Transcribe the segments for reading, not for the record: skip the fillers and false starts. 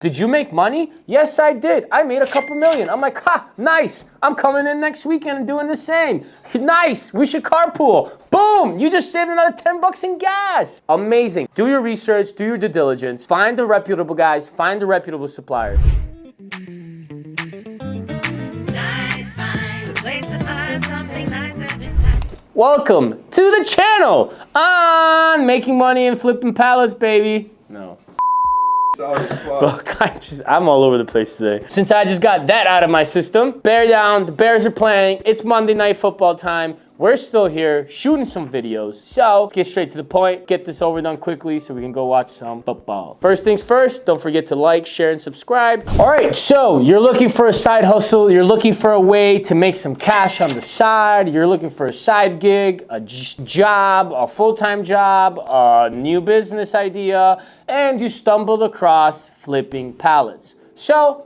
Did you make money? Yes, I did. I made a couple million. I'm like, ha, nice. I'm coming in next weekend and doing the same. Nice, we should carpool. Boom, you just saved another 10 bucks in gas. Amazing. Do your research, do your due diligence, find the reputable guys, find the reputable supplier. Nice find, the place to find something nice every time. Welcome to the channel on making money and flipping pallets, baby. No. Sorry, Look, I'm all over the place today. Since I just got that out of my system, bear down, the Bears are playing, it's Monday Night Football time. We're still here shooting some videos. So let's get straight to the point, get this over done quickly so we can go watch some football. First things first, don't forget to like, share, and subscribe. All right, so you're looking for a side hustle, you're looking for a way to make some cash on the side, you're looking for a side gig, a job, a full-time job, a new business idea, and you stumbled across flipping pallets. So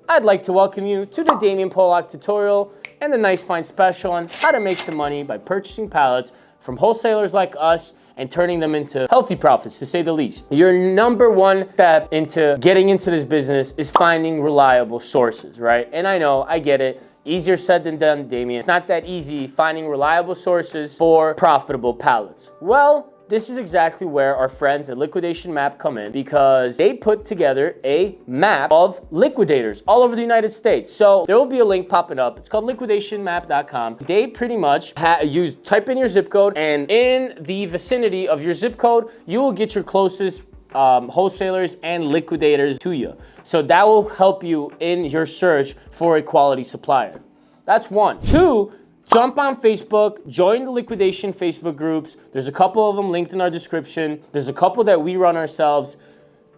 I'd like to welcome you to the Damian Pollock tutorial and the Nice Find special on how to make some money by purchasing pallets from wholesalers like us and turning them into healthy profits, to say the least. Your number one step into getting into this business is finding reliable sources, right? And I know, I get it. Easier said than done, Damian. It's not that easy finding reliable sources for profitable pallets. Well, this is exactly where our friends at Liquidation Map come in, because they put together a map of liquidators all over the United States. So there will be a link popping up. It's called liquidationmap.com. They pretty much type in your zip code, and in the vicinity of your zip code, you will get your closest wholesalers and liquidators to you. So that will help you in your search for a quality supplier. That's one. Two, jump on Facebook, join the liquidation Facebook groups. There's a couple of them linked in our description. There's a couple that we run ourselves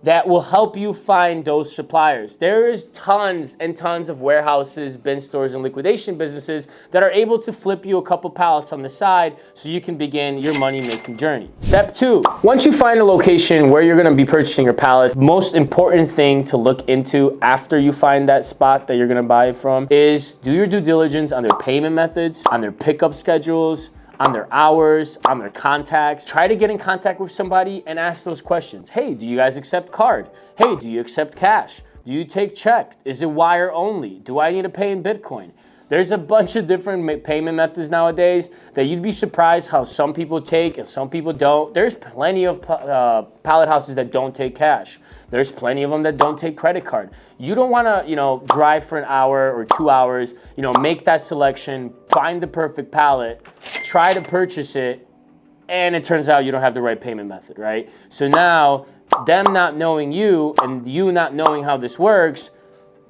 that will help you find those suppliers. There is tons and tons of warehouses, bin stores, and liquidation businesses that are able to flip you a couple pallets on the side so you can begin your money-making journey. Step two, once you find a location where you're gonna be purchasing your pallets, most important thing to look into after you find that spot that you're gonna buy it from is do your due diligence on their payment methods, on their pickup schedules, on their hours, on their contacts. Try to get in contact with somebody and ask those questions. Hey, do you guys accept card? Hey, do you accept cash? Do you take check? Is it wire only? Do I need to pay in Bitcoin? There's a bunch of different payment methods nowadays that you'd be surprised how some people take and some people don't. There's plenty of pallet houses that don't take cash. There's plenty of them that don't take credit card. You don't want to, drive for an hour or 2 hours, make that selection, find the perfect pallet, try to purchase it, and it turns out you don't have the right payment method, right? So now, them not knowing you and you not knowing how this works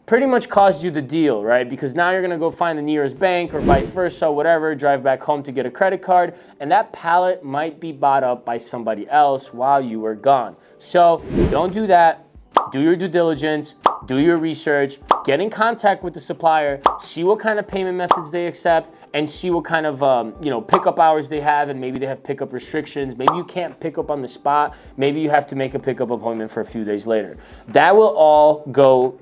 pretty much caused you the deal, right? Because now you're gonna go find the nearest bank or vice versa, whatever, drive back home to get a credit card, and that pallet might be bought up by somebody else while you were gone. So don't do that. Do your due diligence, do your research, get in contact with the supplier, see what kind of payment methods they accept, and see what kind of pickup hours they have, and maybe they have pickup restrictions. Maybe you can't pick up on the spot. Maybe you have to make a pickup appointment for a few days later. That will all go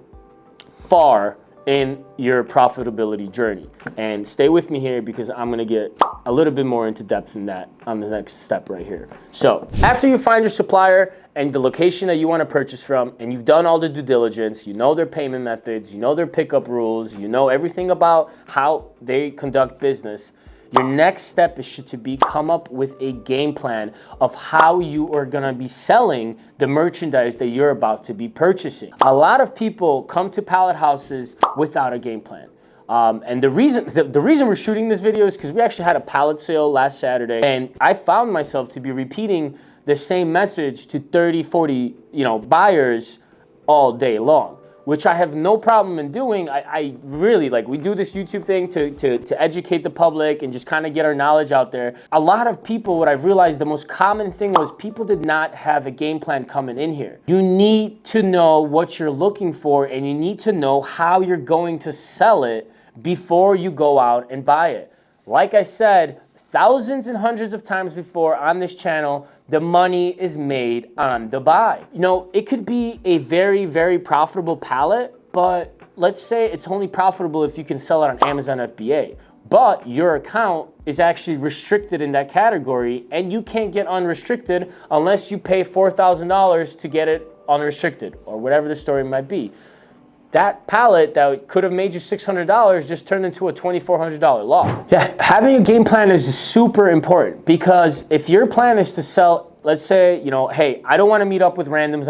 far in your profitability journey. And stay with me here because I'm gonna get a little bit more into depth in that on the next step right here. So after you find your supplier and the location that you wanna purchase from, and you've done all the due diligence, you know their payment methods, you know their pickup rules, you know everything about how they conduct business, your next step is to come up with a game plan of how you are gonna be selling the merchandise that you're about to be purchasing. A lot of people come to pallet houses without a game plan. And the reason we're shooting this video is because we actually had a pallet sale last Saturday, and I found myself to be repeating the same message to 30, 40, buyers all day long, which I have no problem in doing. I really, we do this YouTube thing to educate the public and just kind of get our knowledge out there. A lot of people, what I've realized, the most common thing was people did not have a game plan coming in here. You need to know what you're looking for, and you need to know how you're going to sell it before you go out and buy it. Like I said, thousands and hundreds of times before on this channel, the money is made on the buy. It could be a very, very profitable pallet, but let's say it's only profitable if you can sell it on Amazon FBA. But your account is actually restricted in that category, and you can't get unrestricted unless you pay $4,000 to get it unrestricted or whatever the story might be. That pallet that could have made you $600 just turned into a $2,400 loss. Yeah, having a game plan is super important, because if your plan is to sell, let's say, you know, hey, I don't want to meet up with randoms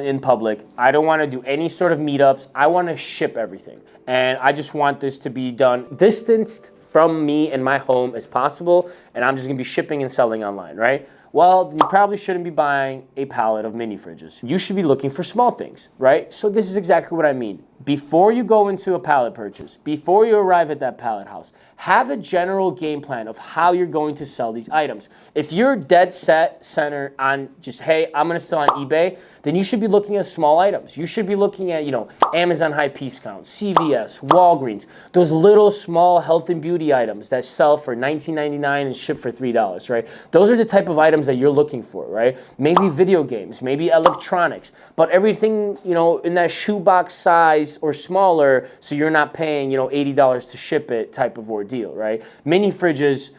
in public. I don't want to do any sort of meetups. I want to ship everything. And I just want this to be done distanced from me and my home as possible. And I'm just going to be shipping and selling online, right? Well, you probably shouldn't be buying a pallet of mini fridges. You should be looking for small things, right? So this is exactly what I mean. Before you go into a pallet purchase, before you arrive at that pallet house, have a general game plan of how you're going to sell these items. If you're dead set center on just, hey, I'm gonna sell on eBay, then you should be looking at small items. You should be looking at, you know, Amazon high piece count, CVS, Walgreens, those little small health and beauty items that sell for $19.99 and ship for $3, right? Those are the type of items that you're looking for, right? Maybe video games, maybe electronics, but everything, you know, in that shoebox size or smaller, so you're not paying, you know, $80 to ship it type of ordeal, right? Mini fridges,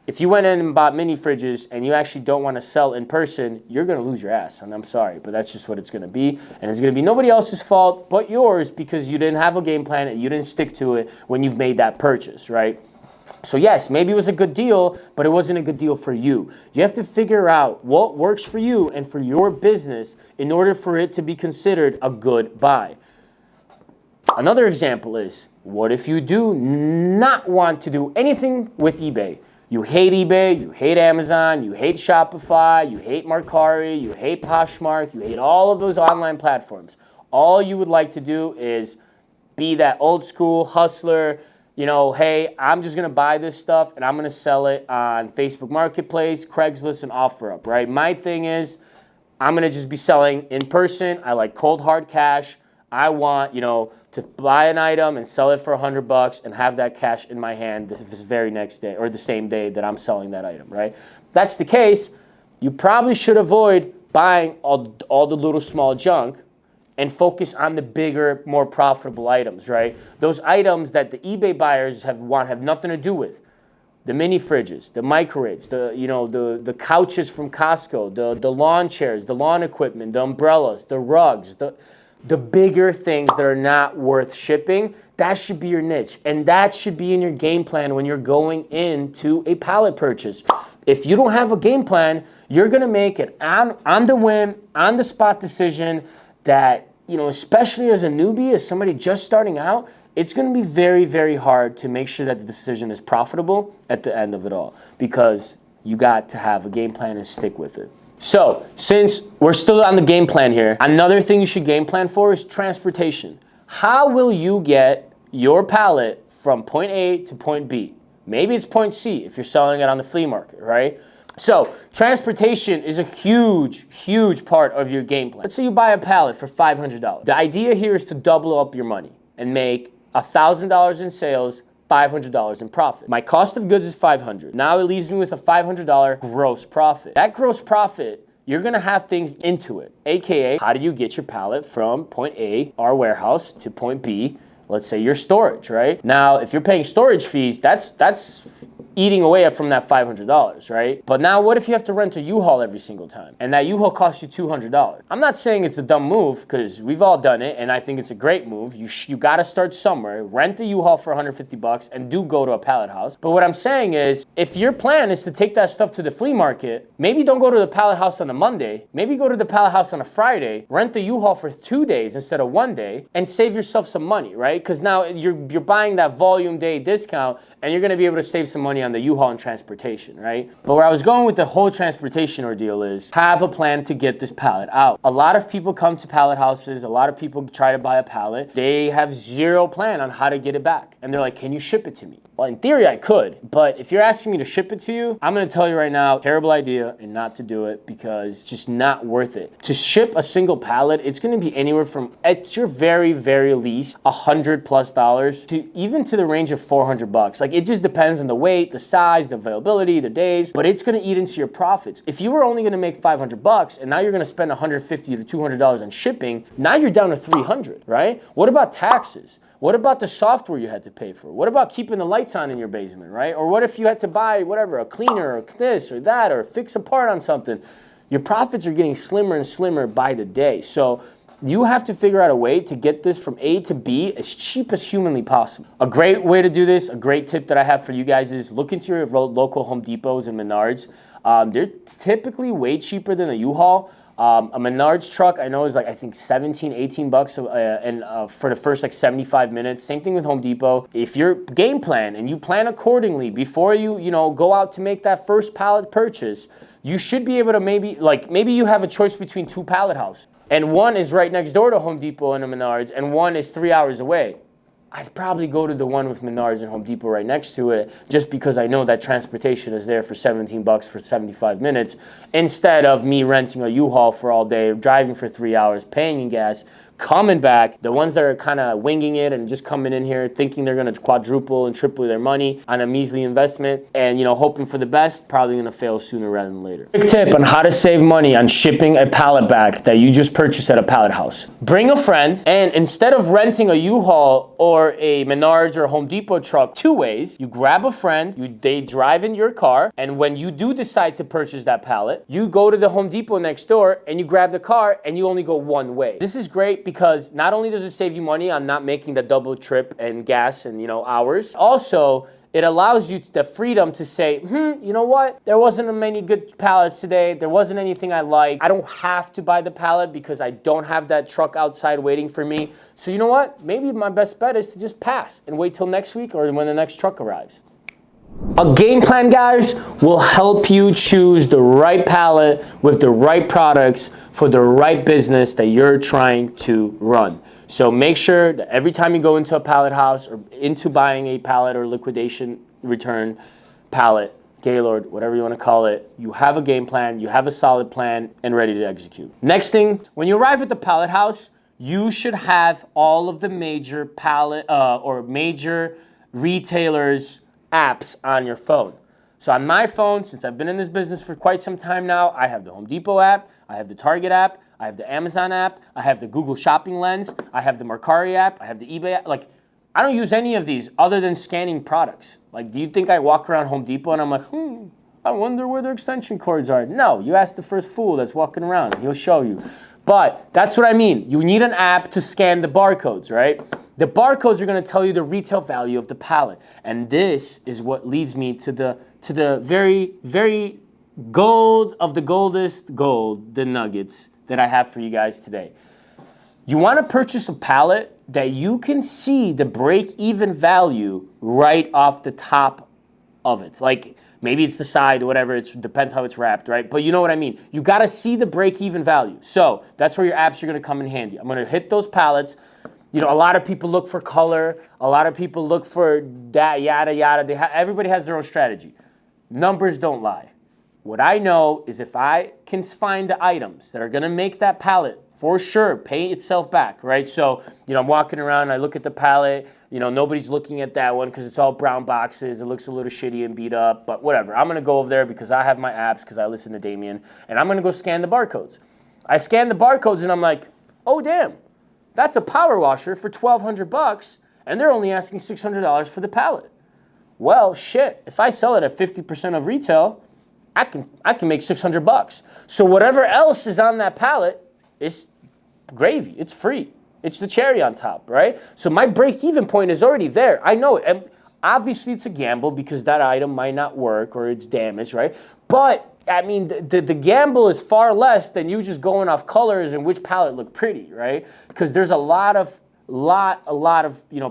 if you went in and bought mini fridges and you actually don't want to sell in person, you're going to lose your ass. And I'm sorry, but that's just what it's going to be. And it's going to be nobody else's fault but yours, because you didn't have a game plan and you didn't stick to it when you've made that purchase, right? So yes, maybe it was a good deal, but it wasn't a good deal for you. You have to figure out what works for you and for your business in order for it to be considered a good buy. Another example is, what if you do not want to do anything with eBay? You hate eBay, you hate Amazon, you hate Shopify, you hate Mercari, you hate Poshmark, you hate all of those online platforms. All you would like to do is be that old school hustler, you know, hey, I'm just gonna buy this stuff and I'm gonna sell it on Facebook Marketplace, Craigslist, and OfferUp, right? My thing is, I'm gonna just be selling in person. I like cold hard cash. I want, you know, to buy an item and sell it for $100 and have that cash in my hand this very next day or the same day that I'm selling that item, right? If that's the case, you probably should avoid buying all the little small junk and focus on the bigger, more profitable items, right? Those items that the eBay buyers have nothing to do with. The mini fridges, the microwaves, the couches from Costco, the lawn chairs, the lawn equipment, the umbrellas, the rugs, the bigger things that are not worth shipping. That should be your niche, and that should be in your game plan when you're going into a pallet purchase. If you don't have a game plan, you're gonna make it on the whim, on the spot decision that, you know, especially as a newbie, as somebody just starting out, it's gonna be very, very hard to make sure that the decision is profitable at the end of it all, because you got to have a game plan and stick with it. So, since we're still on the game plan here, another thing you should game plan for is transportation. How will you get your pallet from point A to point B? Maybe it's point C if you're selling it on the flea market, right? So, transportation is a huge, huge part of your game plan. Let's say you buy a pallet for $500. The idea here is to double up your money and make $1,000 in sales, $500 in profit. My cost of goods is $500. Now it leaves me with a $500 gross profit. That gross profit, you're gonna have things into it, AKA, how do you get your pallet from point A, our warehouse, to point B, let's say your storage, right? Now, if you're paying storage fees, that's eating away from that $500, right? But now what if you have to rent a U-Haul every single time? And that U-Haul costs you $200. I'm not saying it's a dumb move, because we've all done it, and I think it's a great move. You gotta start somewhere. Rent a U-Haul for $150 and do go to a pallet house. But what I'm saying is, if your plan is to take that stuff to the flea market, maybe don't go to the pallet house on a Monday. Maybe go to the pallet house on a Friday, rent the U-Haul for 2 days instead of 1 day, and save yourself some money, right? Because now you're buying that volume day discount, and you're gonna be able to save some money on the U-Haul and transportation, right? But where I was going with the whole transportation ordeal is, have a plan to get this pallet out. A lot of people come to pallet houses, a lot of people try to buy a pallet, they have zero plan on how to get it back. And they're like, can you ship it to me? Well, in theory, I could, but if you're asking me to ship it to you, I'm gonna tell you right now, terrible idea and not to do it, because it's just not worth it. To ship a single pallet, it's gonna be anywhere from, at your very, very least, $100+ to even to the range of $400. Like, it just depends on the weight, the size, the availability, the days, but it's gonna eat into your profits. If you were only gonna make $500 and now you're gonna spend $150 to $200 on shipping, now you're down to $300, right? What about taxes? What about the software you had to pay for? What about keeping the lights on in your basement, right? Or what if you had to buy whatever, a cleaner or this or that, or fix a part on something? your profits are getting slimmer and slimmer by the day. So you have to figure out a way to get this from A to B as cheap as humanly possible. A great way to do this, a great tip that I have for you guys is look into your local Home Depots and Menards. They're typically way cheaper than a U-Haul. A Menards truck I know is like, I think 17, 18 bucks and for the first like 75 minutes. Same thing with Home Depot. If you're game plan and you plan accordingly before you go out to make that first pallet purchase, you should be able to maybe you have a choice between 2 pallet houses. And one is right next door to Home Depot and a Menards, and one is 3 hours away. I'd probably go to the one with Menards and Home Depot right next to it just because I know that transportation is there for 17 bucks for 75 minutes instead of me renting a U-Haul for all day, driving for 3 hours, paying in gas, coming back. The ones that are kind of winging it and just coming in here thinking they're going to quadruple and triple their money on a measly investment and, hoping for the best, probably going to fail sooner rather than later. Quick tip on how to save money on shipping a pallet back that you just purchased at a pallet house. Bring a friend, and instead of renting a U-Haul or a Menards or Home Depot truck 2 ways, you grab a friend, they drive in your car, and when you do decide to purchase that pallet, you go to the Home Depot next door and you grab the car and you only go one way. This is great because not only does it save you money on not making the double trip and gas and hours, also it allows you the freedom to say, you know what? There wasn't many good pallets today. There wasn't anything I liked. I don't have to buy the pallet because I don't have that truck outside waiting for me. So you know what? Maybe my best bet is to just pass and wait till next week or when the next truck arrives. A game plan, guys, will help you choose the right pallet with the right products for the right business that you're trying to run. So make sure that every time you go into a pallet house or into buying a pallet or liquidation return pallet, Gaylord, whatever you want to call it, you have a game plan, you have a solid plan, and ready to execute. Next thing, when you arrive at the pallet house, you should have all of the major pallet or major retailers' apps on your phone. So on my phone, since I've been in this business for quite some time now, I have the Home Depot app, I have the Target app, I have the Amazon app, I have the Google Shopping Lens, I have the Mercari app, I have the eBay app. Like, I don't use any of these other than scanning products. Like, do you think I walk around Home Depot and I'm like, I wonder where their extension cords are? No, you ask the first fool that's walking around, he'll show you. But that's what I mean. You need an app to scan the barcodes, right? The barcodes are going to tell you the retail value of the pallet. And this is what leads me to the very, very gold of the goldest gold, the nuggets that I have for you guys today. You want to purchase a pallet that you can see the break-even value right off the top of it. Like, maybe it's the side or whatever, it depends how it's wrapped, right? But you know what I mean. You got to see the break-even value. So that's where your apps are going to come in handy. I'm going to hit those pallets. A lot of people look for color. A lot of people look for that, yada, yada. Everybody has their own strategy. Numbers don't lie. What I know is if I can find the items that are going to make that pallet for sure pay itself back, right? So, I'm walking around, I look at the pallet, nobody's looking at that one because it's all brown boxes. It looks a little shitty and beat up, but whatever. I'm going to go over there because I have my apps, because I listen to Damien, and I'm going to go scan the barcodes. I scan the barcodes and I'm like, oh, damn. That's a power washer for $1,200 and they're only asking $600 for the pallet. Well, shit, if I sell it at 50% of retail, I can make $600. So whatever else is on that pallet is gravy. It's free. It's the cherry on top, right? So my break-even point is already there. I know it. And obviously it's a gamble because that item might not work or it's damaged, right? But I mean, the gamble is far less than you just going off colors and which pallet look pretty, right? Because there's a lot of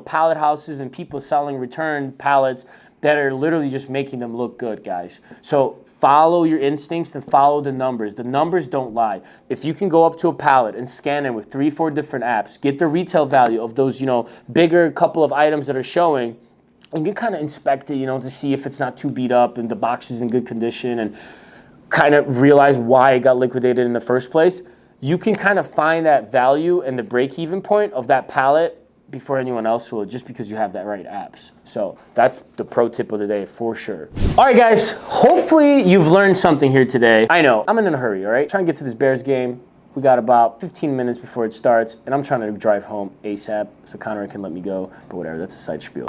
pallet houses and people selling return pallets that are literally just making them look good, guys. So follow your instincts and follow the numbers. The numbers don't lie. If you can go up to a pallet and scan it with 3-4 different apps, get the retail value of those, bigger couple of items that are showing, and you can kind of inspect it, to see if it's not too beat up and the box is in good condition and kind of realize why it got liquidated in the first place, you can kind of find that value and the break-even point of that pallet before anyone else will, just because you have that right apps. So that's the pro tip of the day for sure. All right, guys, hopefully you've learned something here today. I know, I'm in a hurry, all right? Trying to get to this Bears game. We got about 15 minutes before it starts, and I'm trying to drive home ASAP so Connor can let me go, but whatever, that's a side spiel.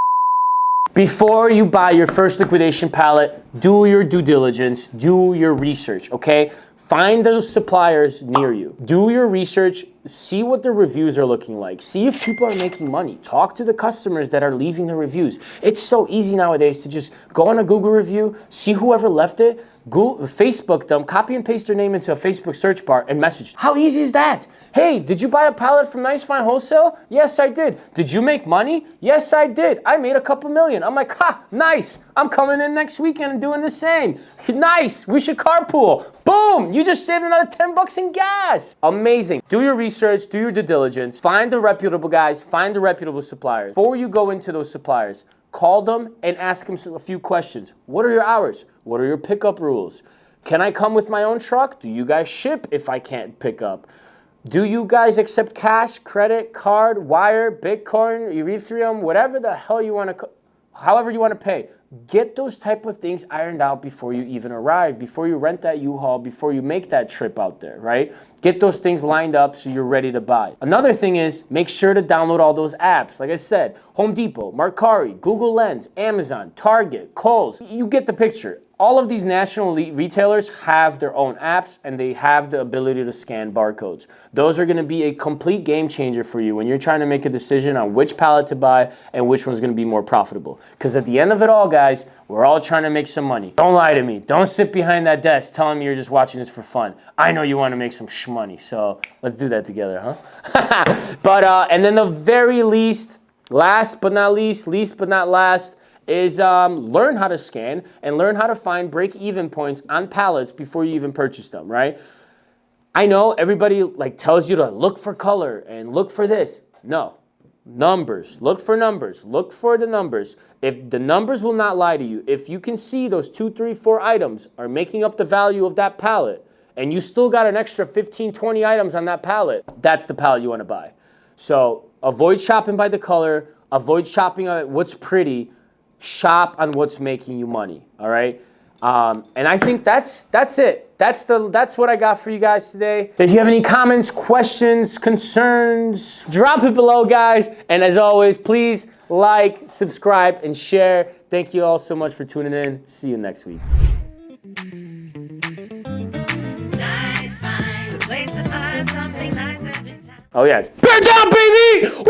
Before you buy your first liquidation pallet, do your due diligence, do your research, okay? Find those suppliers near you. Do your research. See what the reviews are looking like. See if people are making money. Talk to the customers that are leaving the reviews. It's so easy nowadays to just go on a Google review, see whoever left it, Facebook them, copy and paste their name into a Facebook search bar and message. How easy is that? Hey, did you buy a pallet from Nice Fine Wholesale? Yes, I did. Did you make money? Yes, I did. I made a couple million. I'm like, ha, nice. I'm coming in next weekend and doing the same. Nice. We should carpool. Boom. You just saved another 10 bucks in gas. Amazing. Do your research. Do your due diligence. Find the reputable guys. Find the reputable suppliers. Before you go into those suppliers, call them and ask them a few questions. What are your hours? What are your pickup rules? Can I come with my own truck? Do you guys ship if I can't pick up? Do you guys accept cash, credit, card, wire, Bitcoin, Ethereum, whatever the hell you want to, however you want to pay? Get those type of things ironed out before you even arrive, before you rent that U-Haul, before you make that trip out there, right? Get those things lined up so you're ready to buy. Another thing is make sure to download all those apps. Like I said, Home Depot, Mercari, Google Lens, Amazon, Target, Kohl's. You get the picture. All of these national retailers have their own apps and they have the ability to scan barcodes. Those are going to be a complete game changer for you when you're trying to make a decision on which pallet to buy and which one's going to be more profitable. Because at the end of it all, guys, we're all trying to make some money. Don't lie to me. Don't sit behind that desk telling me you're just watching this for fun. I know you want to make some shmoney, so let's do that together, huh? And then the very least, last but not least but not last, is learn how to scan and learn how to find break-even points on pallets before you even purchase them, right? I know everybody tells you to look for color and look for this. No. Numbers. Look for numbers. Look for the numbers. If the numbers will not lie to you, if you can see those 2, 3, 4 items are making up the value of that pallet and you still got an extra 15, 20 items on that pallet, that's the pallet you want to buy. So avoid shopping by the color. Avoid shopping on what's pretty. Shop on what's making you money, all right? And I think that's it. That's what I got for you guys today. If you have any comments, questions, concerns, drop it below, guys. And as always, please like, subscribe, and share. Thank you all so much for tuning in. See you next week. Nice find, the place to find something nice every time. Oh yeah, bear down, baby! Woo!